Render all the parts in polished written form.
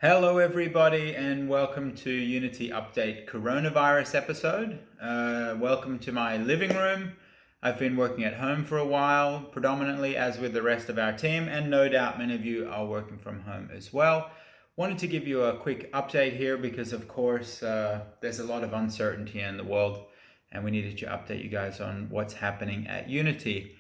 Hello, everybody, and welcome to Unity Update Coronavirus episode. Welcome to my living room. I've been working at home for a while, predominantly as with the rest of our team, and no doubt many of you are working from home as well. Wanted to give you a quick update here because, of course, there's a lot of uncertainty in the world, and we needed to update you guys on what's happening at Unity.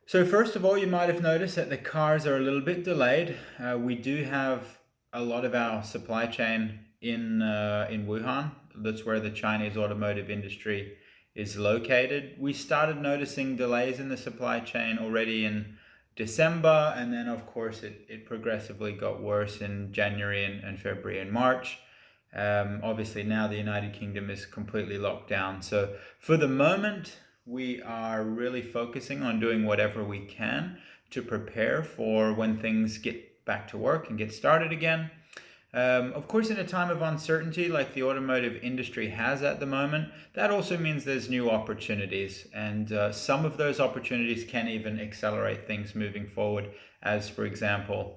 So first of all, you might have noticed that the cars are a little bit delayed. We do have a lot of our supply chain in Wuhan. That's where the Chinese automotive industry is located. We started noticing delays in the supply chain already in December, and then of course it progressively got worse in January and February and March. Obviously now the United Kingdom is completely locked down. So for the moment, we are really focusing on doing whatever we can to prepare for when things get back to work and get started again. Of course, in a time of uncertainty like the automotive industry has at the moment, that also means there's new opportunities, and some of those opportunities can even accelerate things moving forward, as for example,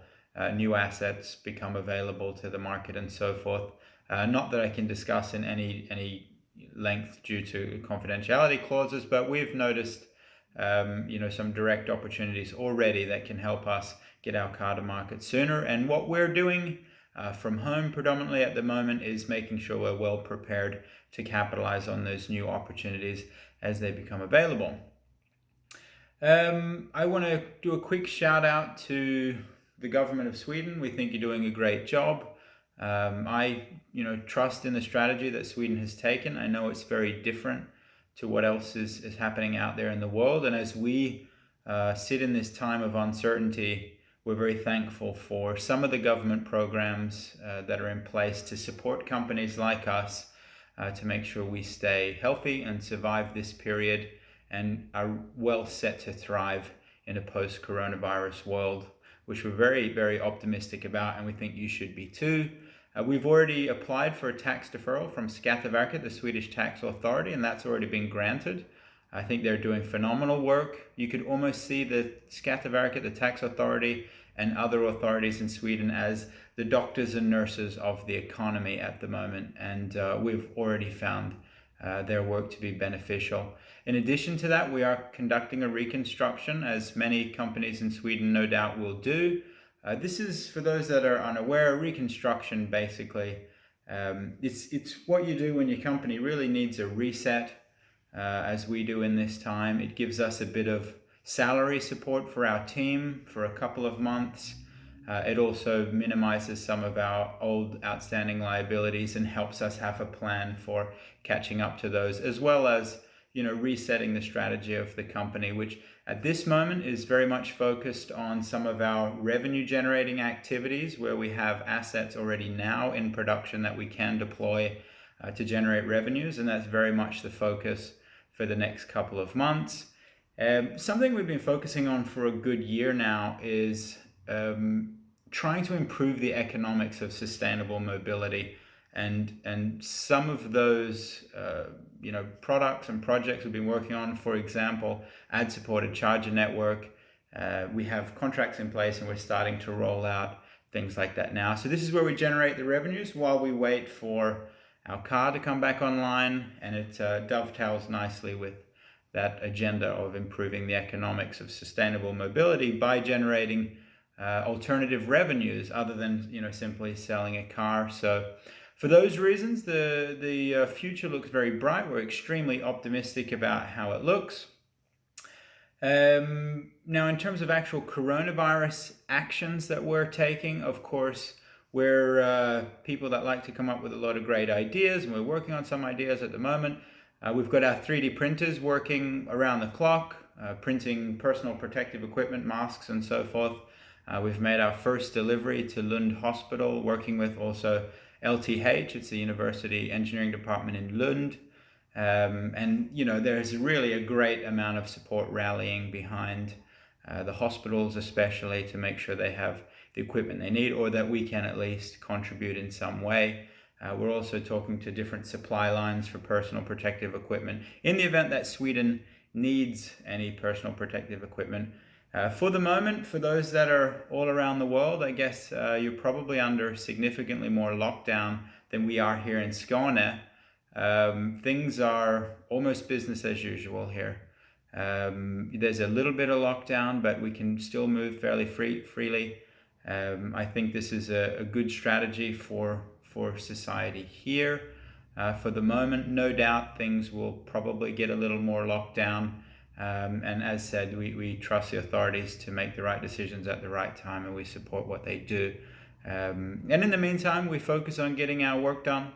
new assets become available to the market and so forth. Not that I can discuss in any length due to confidentiality clauses, but we've noticed some direct opportunities already that can help us get our car to market sooner. And what we're doing from home predominantly at the moment is making sure we're well prepared to capitalize on those new opportunities as they become available. I want to do a quick shout out to the government of Sweden. We think you're doing a great job. I trust in the strategy that Sweden has taken. I know it's very different to what else is happening out there in the world. And as we sit in this time of uncertainty, we're very thankful for some of the government programs that are in place to support companies like us to make sure we stay healthy and survive this period and are well set to thrive in a post-coronavirus world, which we're very, very optimistic about, and we think you should be too. We've already applied for a tax deferral from Skatteverket, the Swedish tax authority, and that's already been granted. I think they're doing phenomenal work. You could almost see the Skatteverket, the tax authority, and other authorities in Sweden as the doctors and nurses of the economy at the moment, and we've already found their work to be beneficial. In addition to that, we are conducting a reconstruction, as many companies in Sweden no doubt will do. This is, for those that are unaware, reconstruction basically. It's what you do when your company really needs a reset, as we do in this time. It gives us a bit of salary support for our team for a couple of months. It also minimizes some of our old outstanding liabilities and helps us have a plan for catching up to those, as well as resetting the strategy of the company, which at this moment is very much focused on some of our revenue generating activities where we have assets already now in production that we can deploy to generate revenues, and that's very much the focus for the next couple of months. Something we've been focusing on for a good year now is trying to improve the economics of sustainable mobility, and some of those products and projects we've been working on. For example, ad-supported charger network. We have contracts in place and we're starting to roll out things like that now. So this is where we generate the revenues while we wait for our car to come back online, and it dovetails nicely with that agenda of improving the economics of sustainable mobility by generating alternative revenues other than simply selling a car. So for those reasons, the future looks very bright. We're extremely optimistic about how it looks. Now, in terms of actual coronavirus actions that we're taking, of course, we're people that like to come up with a lot of great ideas, and we're working on some ideas at the moment. We've got our 3D printers working around the clock, printing personal protective equipment, masks, and so forth. We've made our first delivery to Lund Hospital, working with also LTH, it's the University Engineering Department in Lund. And there's really a great amount of support rallying behind the hospitals, especially to make sure they have the equipment they need, or that we can at least contribute in some way. We're also talking to different supply lines for personal protective equipment in the event that Sweden needs any personal protective equipment. For the moment, for those that are all around the world, I guess you're probably under significantly more lockdown than we are here in Skåne. Things are almost business as usual here. There's a little bit of lockdown, but we can still move fairly freely. I think this is a good strategy for society here. For the moment, no doubt things will probably get a little more locked down. And as said, we trust the authorities to make the right decisions at the right time, and we support what they do. And in the meantime, we focus on getting our work done.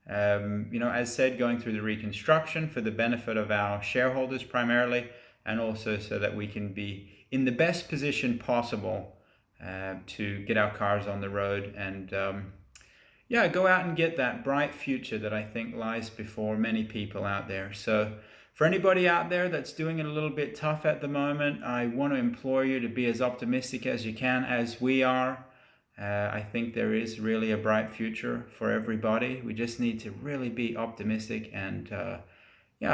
As said, going through the reconstruction for the benefit of our shareholders primarily, and also so that we can be in the best position possible to get our cars on the road and go out and get that bright future that I think lies before many people out there. So for anybody out there that's doing it a little bit tough at the moment, I want to implore you to be as optimistic as you can, as we are. I think there is really a bright future for everybody. We just need to really be optimistic and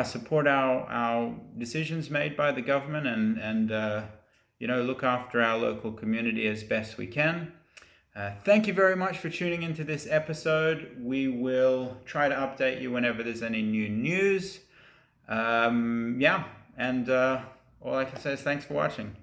support our decisions made by the government and look after our local community as best we can. Thank you very much for tuning into this episode. We will try to update you whenever there's any new news. All I can say is thanks for watching.